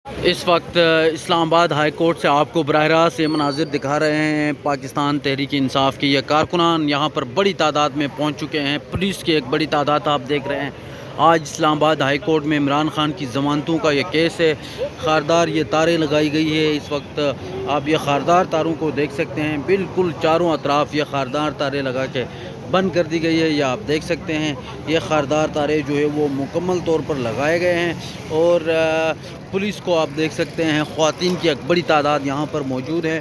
اس وقت اسلام آباد high court سے آپ کو براہ راست یہ مناظر دکھا رہے ہیں۔ پاکستان تحریک انصاف کی یہ کارکنان یہاں پر بڑی تعداد میں پہنچ چکے ہیں۔ پولیس کی ایک بڑی تعداد آپ دیکھ رہے ہیں۔ آج اسلام آباد ہائی کورٹ میں عمران خان کی ضمانتوں کا یہ کیس ہے۔ خاردار یہ تاریں لگائی گئی ہے۔ اس وقت آپ یہ خاردار تاروں کو دیکھ سکتے ہیں، بالکل چاروں اطراف یہ خاردار تاریں لگا کے بند کر دی گئی ہے۔ یہ آپ دیکھ سکتے ہیں، یہ خاردار تارے جو ہے وہ مکمل طور پر لگائے گئے ہیں، اور پولیس کو آپ دیکھ سکتے ہیں، خواتین کی ایک بڑی تعداد یہاں پر موجود ہے۔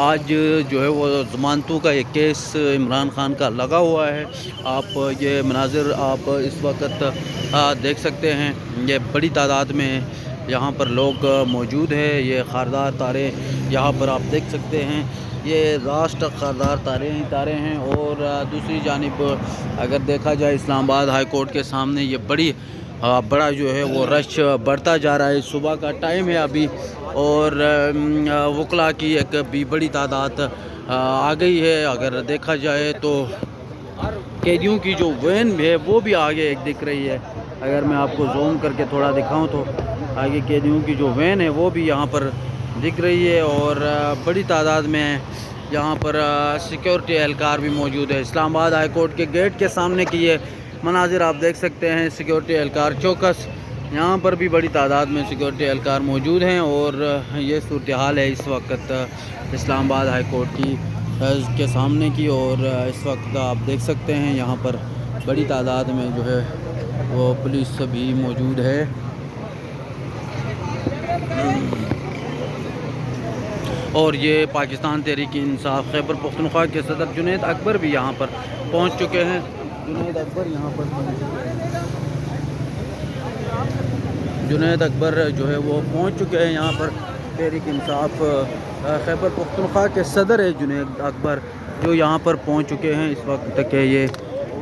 آج جو ہے وہ ضمانتوں کا یہ کیس عمران خان کا لگا ہوا ہے۔ آپ یہ مناظر آپ اس وقت دیکھ سکتے ہیں، یہ بڑی تعداد میں یہاں پر لوگ موجود ہیں۔ یہ خاردار تارے یہاں پر آپ دیکھ سکتے ہیں، یہ راسٹ خاردار تارے ہیں۔ اور دوسری جانب اگر دیکھا جائے اسلام آباد ہائی کورٹ کے سامنے یہ بڑا جو ہے وہ رش بڑھتا جا رہا ہے۔ صبح کا ٹائم ہے ابھی، اور وکلاء کی ایک بھی بڑی تعداد آ گئی ہے۔ اگر دیکھا جائے تو قیدیوں کی جو وین ہے وہ بھی آگے ایک دکھ رہی ہے۔ اگر میں آپ کو زوم کر کے تھوڑا دکھاؤں تو آگے قیدیوں کی جو وین ہے وہ بھی یہاں پر دکھ رہی ہے، اور بڑی تعداد میں یہاں پر سیکیورٹی اہلکار بھی موجود ہے۔ اسلام آباد ہائی کورٹ کے گیٹ کے سامنے کی یہ مناظر آپ دیکھ سکتے ہیں، سیکیورٹی اہلکار چوکس، یہاں پر بھی بڑی تعداد میں سیکیورٹی اہلکار موجود ہیں۔ اور یہ صورتحال ہے اس وقت اسلام آباد ہائی کورٹ کے سامنے کی، اور اس وقت آپ دیکھ سکتے ہیں یہاں پر بڑی تعداد میں جو ہے وہ پولیس بھی موجود ہے۔ اور یہ پاکستان تحریک انصاف خیبر پختونخوا کے صدر جنید اکبر بھی یہاں پر پہنچ چکے ہیں۔ جنید اکبر یہاں پر جنید اکبر جو ہے وہ پہنچ چکے ہیں یہاں پر۔ تحریک انصاف خیبر پختونخوا کے صدر ہے جنید اکبر، جو یہاں پر پہنچ چکے ہیں اس وقت تک کہ یہ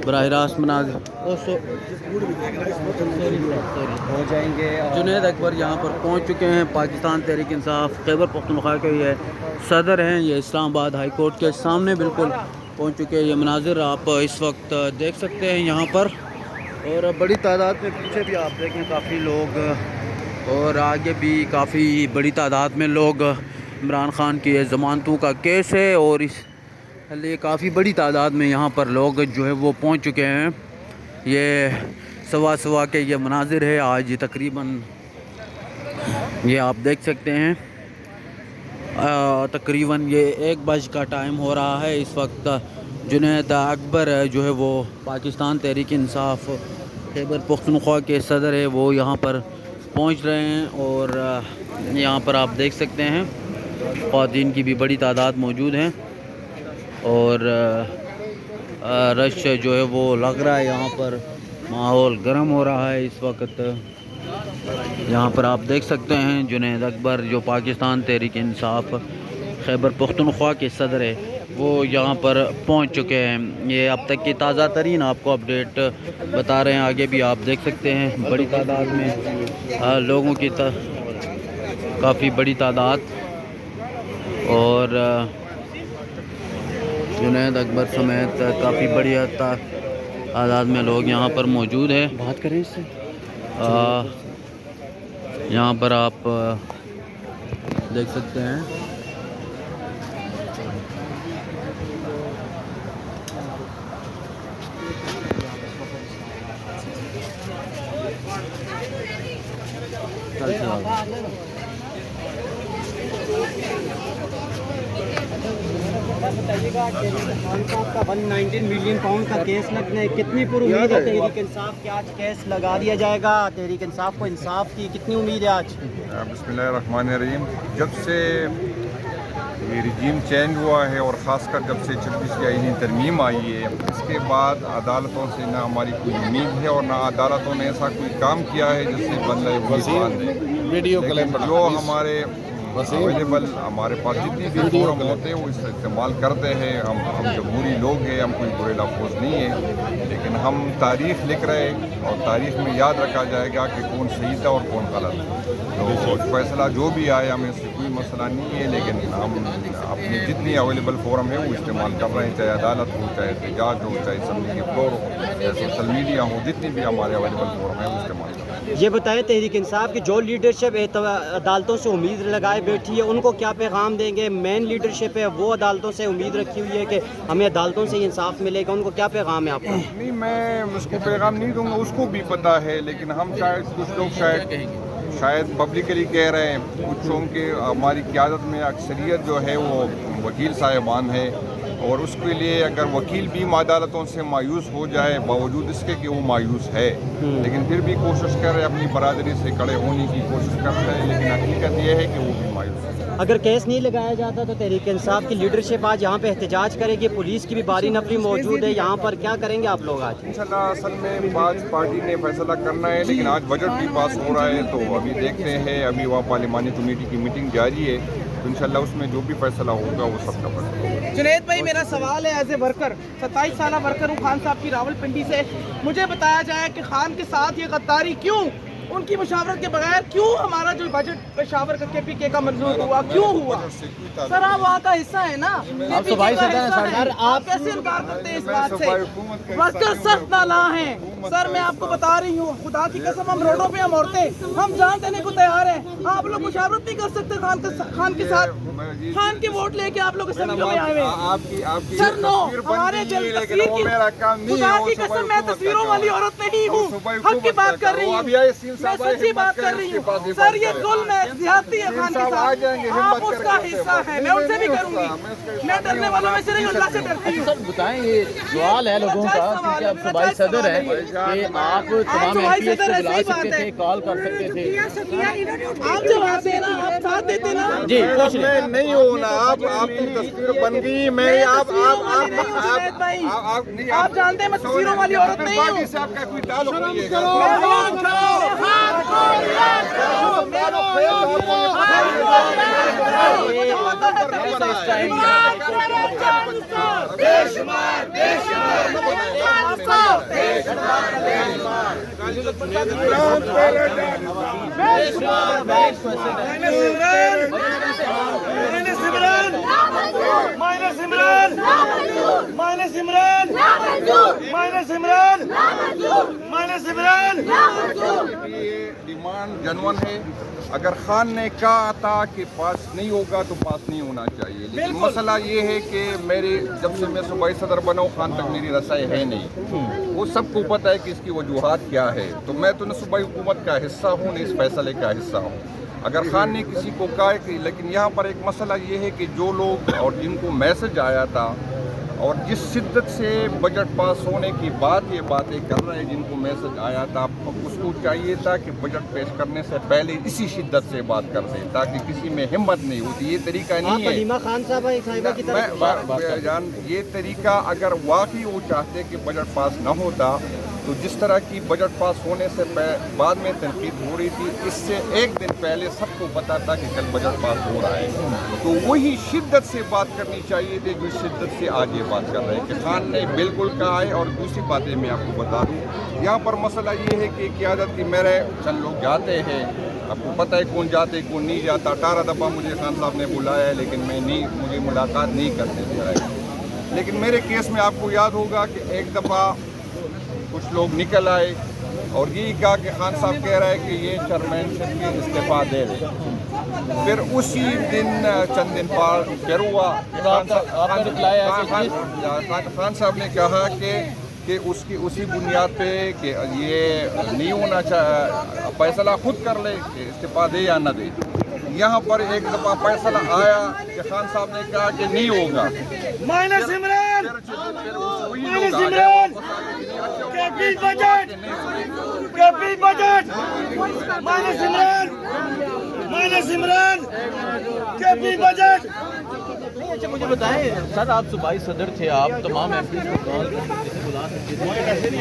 براہ راست مناظر جنید اکبر یہاں پر پہنچ چکے ہیں۔ پاکستان تحریک انصاف خیبر پختونخوا کے یہ صدر ہیں، یہ اسلام آباد ہائی کورٹ کے سامنے بالکل پہنچ چکے ہیں۔ یہ مناظر آپ اس وقت دیکھ سکتے ہیں یہاں پر، اور بڑی تعداد میں پیچھے بھی آپ دیکھیں کافی لوگ، اور آگے بھی کافی بڑی تعداد میں لوگ۔ عمران خان کی یہ ضمانتوں کا کیس ہے، اور اس لیے کافی بڑی تعداد میں یہاں پر لوگ جو ہے وہ پہنچ چکے ہیں۔ یہ صبح کے یہ مناظر ہے آج تقریباً، یہ آپ دیکھ سکتے ہیں تقریباً یہ 1 بج کا ٹائم ہو رہا ہے اس وقت۔ جنید اکبر جو ہے وہ پاکستان تحریک انصاف خیبر پختونخوا کے صدر ہے، وہ یہاں پر پہنچ رہے ہیں، اور یہاں پر آپ دیکھ سکتے ہیں خواتین کی بھی بڑی تعداد موجود ہیں، اور رش جو ہے وہ لگ رہا ہے، یہاں پر ماحول گرم ہو رہا ہے اس وقت۔ یہاں پر آپ دیکھ سکتے ہیں جنید اکبر جو پاکستان تحریک انصاف خیبر پختونخوا کے صدر ہے، وہ یہاں پر پہنچ چکے ہیں۔ یہ اب تک کی تازہ ترین آپ کو اپڈیٹ بتا رہے ہیں۔ آگے بھی آپ دیکھ سکتے ہیں بڑی تعداد میں لوگوں کی کافی بڑی تعداد، اور جنید اکبر سمیت کافی بڑی تعداد میں لوگ یہاں پر موجود ہیں۔ بات کریں اس سے یہاں پر آپ دیکھ سکتے ہیں بتائیے گا خان صاحب کا 119 ملین پاؤنڈ کا کیس لگنا ہے، کتنی پر امید ہے تحریک انصاف کی آج کیس لگا دیا جائے گا؟ تحریک انصاف کو انصاف کی کتنی امید ہے آج؟ بسم اللہ الرحمن الرحیم۔ جب سے یہ رجیم چینج ہوا ہے، اور خاص کر جب سے 26 آئینی ترمیم آئی ہے، اس کے بعد عدالتوں سے نہ ہماری کوئی امید ہے، اور نہ عدالتوں نے ایسا کوئی کام کیا ہے جس سے بندہ امیدوار ہے۔ جو ہمارے اویلیبل ہمارے پاس جتنی بھی فورم ہوتے ہیں وہ اس کا استعمال کرتے ہیں۔ ہم جمہوری لوگ ہیں، ہم کوئی برے لفظ نہیں ہیں، لیکن ہم تاریخ لکھ رہے ہیں، اور تاریخ میں یاد رکھا جائے گا کہ کون صحیح تھا اور کون غلط۔ تو فیصلہ جو بھی آئے ہمیں اس سے کوئی مسئلہ نہیں ہے، لیکن ہم اپنی جتنی اویلیبل فورم ہے وہ استعمال کر رہے ہیں، چاہے عدالت ہو، چاہے احتجاج ہو، چاہے اسمبلی کے فلور ہو، چاہے سوشل میڈیا ہو، جتنی بھی ہمارے اویلیبل فورم ہے وہ استعمال کر رہے ہیں۔ یہ بتائیں تحریک انصاف کی جو لیڈرشپ عدالتوں سے امید لگائے بیٹھی ہے ان کو کیا پیغام دیں گے؟ مین لیڈرشپ ہے وہ عدالتوں سے امید رکھی ہوئی ہے کہ ہمیں عدالتوں سے انصاف ملے گا، ان کو کیا پیغام ہے آپ کا؟ نہیں، میں اس کو پیغام نہیں دوں گا، اس کو بھی پتہ ہے، لیکن ہم شاید کچھ لوگ شاید پبلکلی کہہ رہے ہیں، کچھ لوگوں کے ہماری قیادت میں اکثریت جو ہے وہ وکیل صاحبان ہے، اور اس کے لیے اگر وکیل بھی عدالتوں سے مایوس ہو جائے باوجود اس کے کہ وہ مایوس ہے، لیکن پھر بھی کوشش کر رہے اپنی برادری سے کھڑے ہونے کی کوشش کر رہے ہیں، لیکن حقیقت یہ ہے کہ وہ بھی مایوس ہے۔ اگر کیس نہیں لگایا جاتا تو تحریک انصاف کی لیڈرشپ آج یہاں پہ احتجاج کرے گی، پولیس کی بھی باری نفری موجود ہے یہاں پر، کیا کریں گے آپ لوگ آج؟ انشاءاللہ اصل میں آج پارٹی نے فیصلہ کرنا ہے، لیکن آج بجٹ بھی پاس ہو رہا ہے، تو ابھی دیکھتے ہیں، ابھی وہاں پارلیمانی کمیٹی کی میٹنگ جاری ہے، تو انشاءاللہ اس میں جو بھی فیصلہ ہوگا وہ سب کا فیصلہ ہوگا۔ جنید بھائی، میرا سوال ہے، ایز اے ورکر 27 سالہ ورکر ہوں خان صاحب کی راول پنڈی سے، مجھے بتایا جائے کہ خان کے ساتھ یہ غداری کیوں؟ ان کی مشاورت کے بغیر کیوں ہمارا جو بجٹ پشاور کا KPK کا منظور ہوا، کیوں ہوا؟ سر آپ وہاں کا حصہ ہے نا، آپ صوبائی صدر ہیں سر، آپ کیسے انکار کرتے ہیں اس بات سے؟ ورکر سخت نالاں ہیں سر، میں آپ کو بتا رہی ہوں، خدا کی قسم ہم روڈوں پہ ہم عورتیں ہم جان دینے کو تیار ہیں، آپ لوگ مشاورت نہیں کر سکتے خان کے ساتھ، خان کے ووٹ لے کے آپ لوگ اسمبلیوں میں آئے ہیں سر۔ نو، ہمارے دل تصویر کی، خدا کی قسم میں تصویروں والی عورت نہیں ہوں، حق کی بات کر رہی ہوں، میں سچی بات کر رہی ہوں سر، یہ ظلم ہے، زیادتی ہے خان کے ساتھ، آپ اس کا حصہ ہیں، میں ان سے بھی کروں گی، میں ڈرنے والوں میں سے نہیں، اللہ سے ڈرتی ہوں۔ سر بتائیں، یہ سوال ہے لوگوں کا کیونکہ آپ صوبائی صدر ہیں کہ آپ تمام MPs کو بلا سکتے تھے، کال کر سکتے تھے، آپ جواب دینا، آپ ساتھ دیتے نا جی پوچھ لیں۔ میں نہیں ہوں نا، آپ کی تصویر بن گئی، میں آپ آپ جانتے ہیں میں تصویروں والی عورت نہیں ہوں۔ سے آپ کا کوئی تعلق نہیں ہے۔ یہ ڈیمانڈ جنون ہے، اگر خان نے کہا تھا کہ پاس نہیں ہوگا تو پاس نہیں ہونا چاہیے، لیکن مسئلہ یہ ہے کہ جب سے میں صوبائی صدر بنا ہوں خان تک میری رسائی ہے نہیں، وہ سب کو پتہ ہے کہ اس کی وجوہات کیا ہے، تو میں تو نہ صوبائی حکومت کا حصہ ہوں نہ اس فیصلے کا حصہ ہوں۔ اگر خان نے کسی کو کہا کہ، لیکن یہاں پر ایک مسئلہ یہ ہے کہ جو لوگ اور جن کو میسج آیا تھا اور جس شدت سے بجٹ پاس ہونے کی بعد یہ باتیں کر رہے ہیں، جن کو میسج آیا تھا، اس کو چاہیے تھا کہ بجٹ پیش کرنے سے پہلے اسی شدت سے بات کر دیں تاکہ کسی میں ہمت نہیں ہوتی۔ یہ طریقہ نہیں ہے حلیمہ خان صاحبہ کی طرف جان، یہ طریقہ اگر واقعی وہ چاہتے کہ بجٹ پاس نہ ہوتا تو جس طرح کی بجٹ پاس ہونے سے بعد میں تنقید ہو رہی تھی، اس سے ایک دن پہلے سب کو پتا تھا کہ کل بجٹ پاس ہو رہا ہے، تو وہی شدت سے بات کرنی چاہیے تھی جو شدت سے آج یہ بات کر رہے ہیں کہ خان نے بالکل کہا ہے۔ اور دوسری باتیں میں آپ کو بتا دوں، یہاں پر مسئلہ یہ ہے کہ قیادت کی میرے چند لوگ جاتے ہیں، آپ کو پتہ ہے کون جاتے کون نہیں جاتا، 18 دفعہ مجھے خان صاحب نے بلایا ہے لیکن مجھے ملاقات نہیں کرتے تھے، لیکن میرے کیس میں آپ کو یاد ہوگا کہ ایک دفعہ کچھ لوگ نکل آئے اور یہی کہا کہ خان صاحب کہہ رہا ہے کہ یہ چیئرمین شپ کی استعفیٰ دے دے، پھر اسی دن چند دن بعد پھر ہوا، خان صاحب نے کہا کہ اس کی اسی بنیاد پہ کہ یہ نہیں ہونا چاہیے، فیصلہ خود کر لے کہ استعفیٰ دے یا نہ دے۔ یہاں پر ایک دفعہ فیصلہ آیا کہ خان صاحب نے کہا کہ نہیں ہوگا، اچھا مجھے بتائیں سر، آپ صوبائی صدر تھے، آپ تمام MPs کو کال کر سکتے تھے، بلا سکتے تھے،